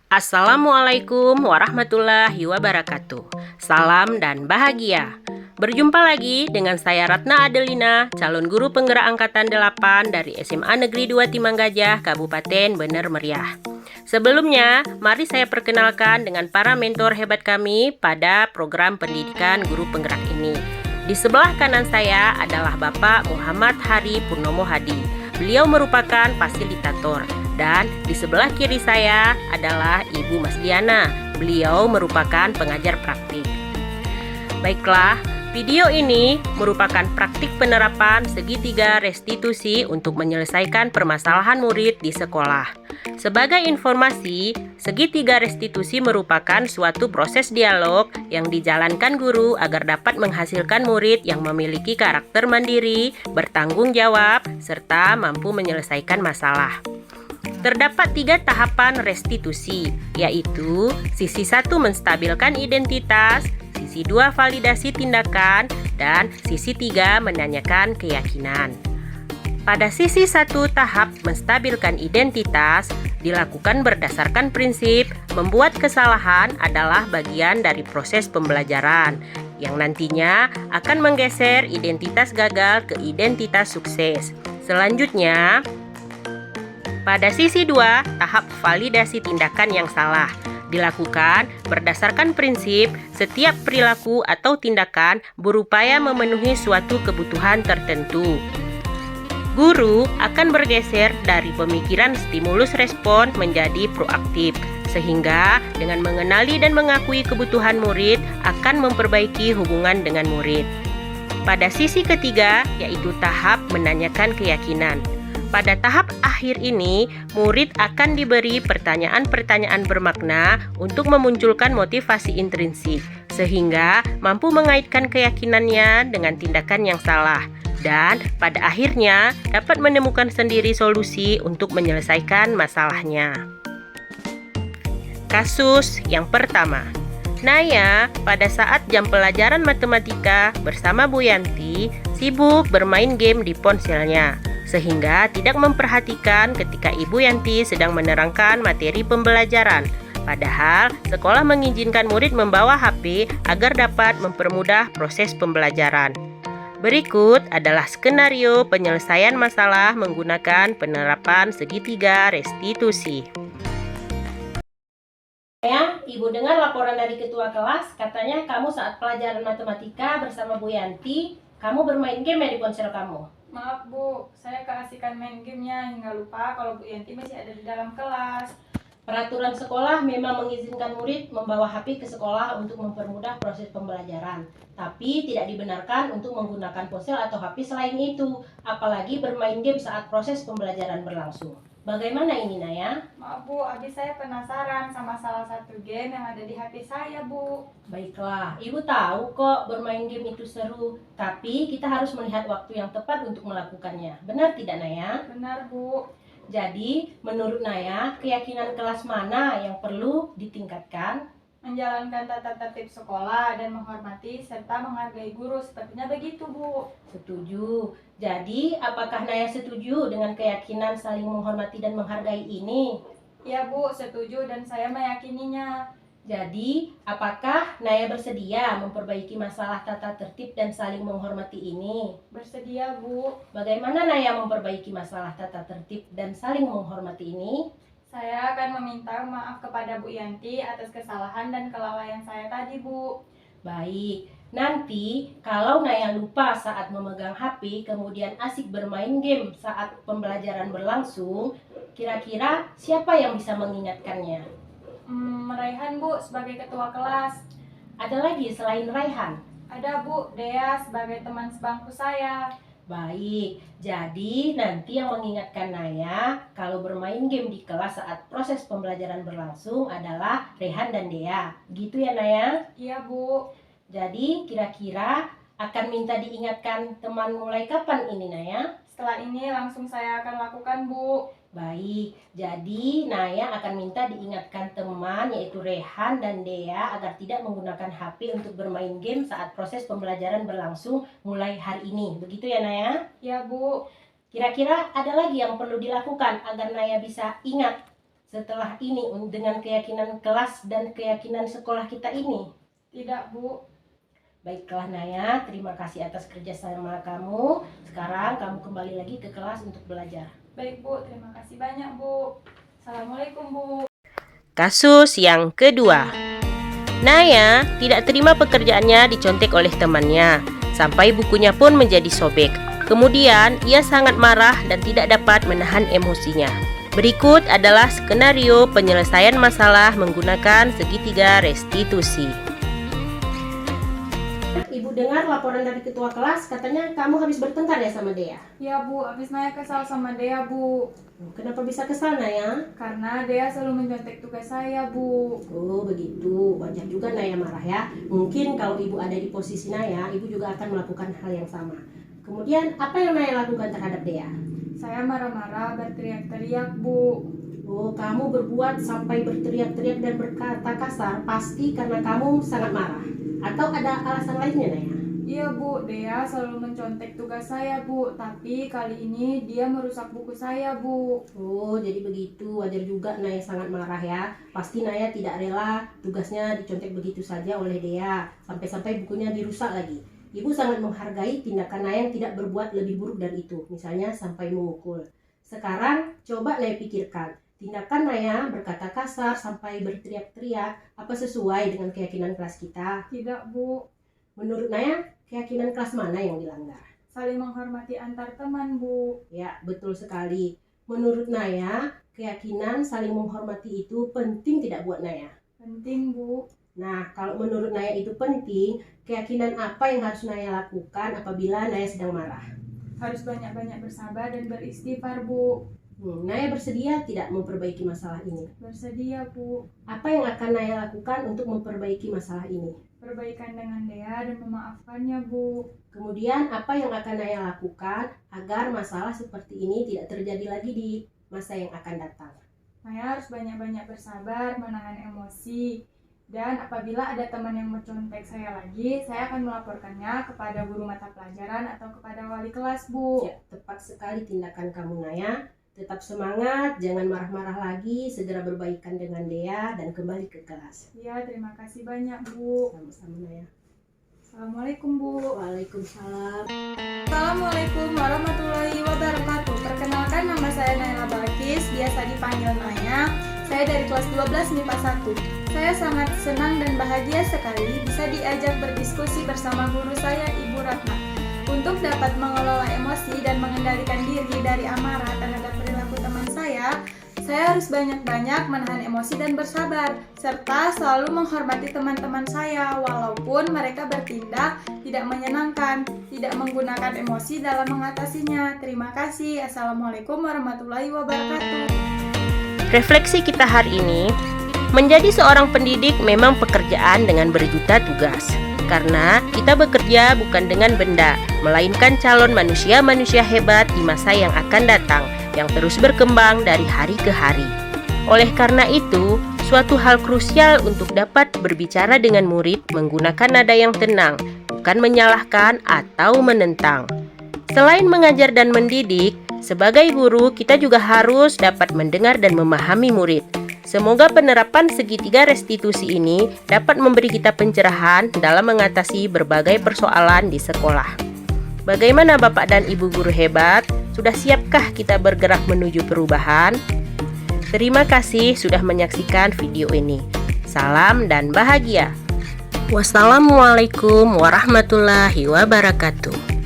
Assalamualaikum warahmatullahi wabarakatuh. Salam dan bahagia. Berjumpa lagi dengan saya Ratna Adelina, calon guru penggerak angkatan 8 dari SMA Negeri 2 Timanggajah, Kabupaten Bener Meriah. Sebelumnya, mari saya perkenalkan dengan para mentor hebat kami pada program pendidikan guru penggerak ini. Di sebelah kanan saya adalah Bapak Muhammad Hari Purnomo Hadi. Beliau merupakan fasilitator. Dan di sebelah kiri saya adalah Ibu Mas Diana. Beliau merupakan pengajar praktik. Baiklah, video ini merupakan praktik penerapan segitiga restitusi untuk menyelesaikan permasalahan murid di sekolah. Sebagai informasi, segitiga restitusi merupakan suatu proses dialog yang dijalankan guru agar dapat menghasilkan murid yang memiliki karakter mandiri, bertanggung jawab, serta mampu menyelesaikan masalah. Terdapat 3 tahapan restitusi, yaitu sisi 1 menstabilkan identitas, sisi 2 validasi tindakan, dan sisi 3 menanyakan keyakinan. Pada sisi 1 tahap menstabilkan identitas, dilakukan berdasarkan prinsip membuat kesalahan adalah bagian dari proses pembelajaran, yang nantinya akan menggeser identitas gagal ke identitas sukses. Selanjutnya, pada sisi 2, tahap validasi tindakan yang salah dilakukan berdasarkan prinsip setiap perilaku atau tindakan berupaya memenuhi suatu kebutuhan tertentu. Guru akan bergeser dari pemikiran stimulus respon menjadi proaktif, sehingga dengan mengenali dan mengakui kebutuhan murid akan memperbaiki hubungan dengan murid. Pada sisi ketiga, yaitu tahap menanyakan keyakinan. Pada tahap akhir ini, murid akan diberi pertanyaan-pertanyaan bermakna untuk memunculkan motivasi intrinsik, sehingga mampu mengaitkan keyakinannya dengan tindakan yang salah, dan pada akhirnya dapat menemukan sendiri solusi untuk menyelesaikan masalahnya. Kasus yang pertama, Naya pada saat jam pelajaran matematika bersama Bu Yanti sibuk bermain game di ponselnya, sehingga tidak memperhatikan ketika Ibu Yanti sedang menerangkan materi pembelajaran. Padahal sekolah mengizinkan murid membawa HP agar dapat mempermudah proses pembelajaran. Berikut adalah skenario penyelesaian masalah menggunakan penerapan segitiga restitusi. Ibu dengar laporan dari ketua kelas, katanya kamu saat pelajaran matematika bersama Bu Yanti, kamu bermain game ya di ponsel kamu? Maaf Bu, saya keasikan main gamenya hingga lupa kalau Bu Yanti masih ada di dalam kelas. Peraturan sekolah memang mengizinkan murid membawa HP ke sekolah untuk mempermudah proses pembelajaran. Tapi tidak dibenarkan untuk menggunakan ponsel atau HP selain itu, apalagi bermain game saat proses pembelajaran berlangsung. Bagaimana ini Naya? Maaf Bu, abis saya penasaran sama salah satu game yang ada di HP saya Bu. Baiklah, Ibu tahu kok bermain game itu seru, tapi kita harus melihat waktu yang tepat untuk melakukannya. Benar tidak Naya? Benar Bu. Jadi, menurut Naya, keyakinan kelas mana yang perlu ditingkatkan? Menjalankan tata tertib sekolah dan menghormati serta menghargai guru, sepertinya begitu Bu. Setuju. Jadi, apakah Naya setuju dengan keyakinan saling menghormati dan menghargai ini? Ya Bu, setuju dan saya meyakininya. Jadi, apakah Naya bersedia memperbaiki masalah tata tertib dan saling menghormati ini? Bersedia Bu. Bagaimana Naya memperbaiki masalah tata tertib dan saling menghormati ini? Saya akan meminta maaf kepada Bu Yanti atas kesalahan dan kelalaian saya tadi Bu. Baik, nanti kalau Naya lupa saat memegang HP kemudian asik bermain game saat pembelajaran berlangsung, kira-kira siapa yang bisa mengingatkannya? Raihan Bu sebagai ketua kelas. Ada lagi selain Raihan? Ada Bu, Dea sebagai teman sebangku saya. Baik, jadi nanti yang mengingatkan Naya kalau bermain game di kelas saat proses pembelajaran berlangsung adalah Rehan dan Dea. Gitu ya Naya? Iya Bu. Jadi kira-kira akan minta diingatkan teman mulai kapan ini Naya? Setelah ini langsung saya akan lakukan Bu. Baik, jadi Naya akan minta diingatkan teman yaitu Rehan dan Dea agar tidak menggunakan HP untuk bermain game saat proses pembelajaran berlangsung mulai hari ini. Begitu ya Naya? Ya Bu. Kira-kira ada lagi yang perlu dilakukan agar Naya bisa ingat setelah ini dengan keyakinan kelas dan keyakinan sekolah kita ini? Tidak, Bu. Baiklah Naya, terima kasih atas kerjasama kamu. Sekarang kamu kembali lagi ke kelas untuk belajar. Baik, Bu. Terima kasih banyak, Bu. Assalamualaikum, Bu. Kasus yang kedua. Naya tidak terima pekerjaannya dicontek oleh temannya, sampai bukunya pun menjadi sobek. Kemudian ia sangat marah dan tidak dapat menahan emosinya. Berikut adalah skenario penyelesaian masalah menggunakan segitiga restitusi. Ibu dengar laporan dari ketua kelas, katanya kamu habis bertengkar ya sama Dea? Ya, Bu. Habis Naya kesal sama Dea, Bu. Kenapa bisa kesal Naya? Karena Dea selalu mencontek tugas saya, Bu. Oh begitu, wajar juga Naya marah ya. Mungkin kalau ibu ada di posisi Naya, ibu juga akan melakukan hal yang sama. Kemudian apa yang Naya lakukan terhadap Dea? Saya marah-marah berteriak-teriak, Bu. Oh, kamu berbuat sampai berteriak-teriak dan berkata kasar pasti karena kamu sangat marah. Atau ada alasan lainnya Naya? Iya, Bu. Dea selalu mencontek tugas saya, Bu. Tapi kali ini dia merusak buku saya, Bu. Oh, jadi begitu. Wajar juga Naya sangat marah ya. Pasti Naya tidak rela tugasnya dicontek begitu saja oleh Dea. Sampai-sampai bukunya dirusak lagi. Ibu sangat menghargai tindakan Naya yang tidak berbuat lebih buruk dari itu. Misalnya sampai memukul. Sekarang coba Naya pikirkan. Tindakan Naya berkata kasar sampai berteriak-teriak. Apa sesuai dengan keyakinan kelas kita? Tidak, Bu. Menurut Naya, keyakinan kelas mana yang dilanggar? Saling menghormati antar teman, Bu. Ya, betul sekali. Menurut Naya, keyakinan saling menghormati itu penting tidak buat Naya? Penting, Bu. Nah, kalau menurut Naya itu penting, keyakinan apa yang harus Naya lakukan apabila Naya sedang marah? Harus banyak-banyak bersabar dan beristighfar, Bu. Naya bersedia tidak memperbaiki masalah ini? Bersedia, Bu. Apa yang akan Naya lakukan untuk memperbaiki masalah ini? Perbaikan dengan Dea dan memaafkannya, Bu. Kemudian, apa yang akan Naya lakukan agar masalah seperti ini tidak terjadi lagi di masa yang akan datang? Naya harus banyak-banyak bersabar, menahan emosi. Dan apabila ada teman yang mencontek saya lagi, saya akan melaporkannya kepada guru mata pelajaran atau kepada wali kelas, Bu. Ya, tepat sekali tindakan kamu Naya. Tetap semangat, jangan marah-marah lagi, segera berbaikan dengan Dea dan kembali ke kelas. Ya, terima kasih banyak, Bu. Sama-sama Naya. Assalamualaikum, Bu. Waalaikumsalam. Assalamualaikum warahmatullahi wabarakatuh. Perkenalkan, nama saya Naila Balkis, biasa dipanggil Naya. Saya dari kelas 12 MIPA 1. Saya sangat senang dan bahagia sekali bisa diajak berdiskusi bersama guru saya, Ibu Ratna. Untuk dapat mengelola emosi dan mengendalikan diri dari amarah terhadap perilaku teman saya harus banyak-banyak menahan emosi dan bersabar, serta selalu menghormati teman-teman saya walaupun mereka bertindak tidak menyenangkan, tidak menggunakan emosi dalam mengatasinya. Terima kasih. Assalamualaikum warahmatullahi wabarakatuh. Refleksi kita hari ini, menjadi seorang pendidik memang pekerjaan dengan berjuta tugas. Karena kita bekerja bukan dengan benda, melainkan calon manusia-manusia hebat di masa yang akan datang, yang terus berkembang dari hari ke hari. Oleh karena itu, suatu hal krusial untuk dapat berbicara dengan murid menggunakan nada yang tenang, bukan menyalahkan atau menentang. Selain mengajar dan mendidik, sebagai guru kita juga harus dapat mendengar dan memahami murid. Semoga penerapan segitiga restitusi ini dapat memberi kita pencerahan dalam mengatasi berbagai persoalan di sekolah. Bagaimana Bapak dan Ibu guru hebat? Sudah siapkah kita bergerak menuju perubahan? Terima kasih sudah menyaksikan video ini. Salam dan bahagia. Wassalamualaikum warahmatullahi wabarakatuh.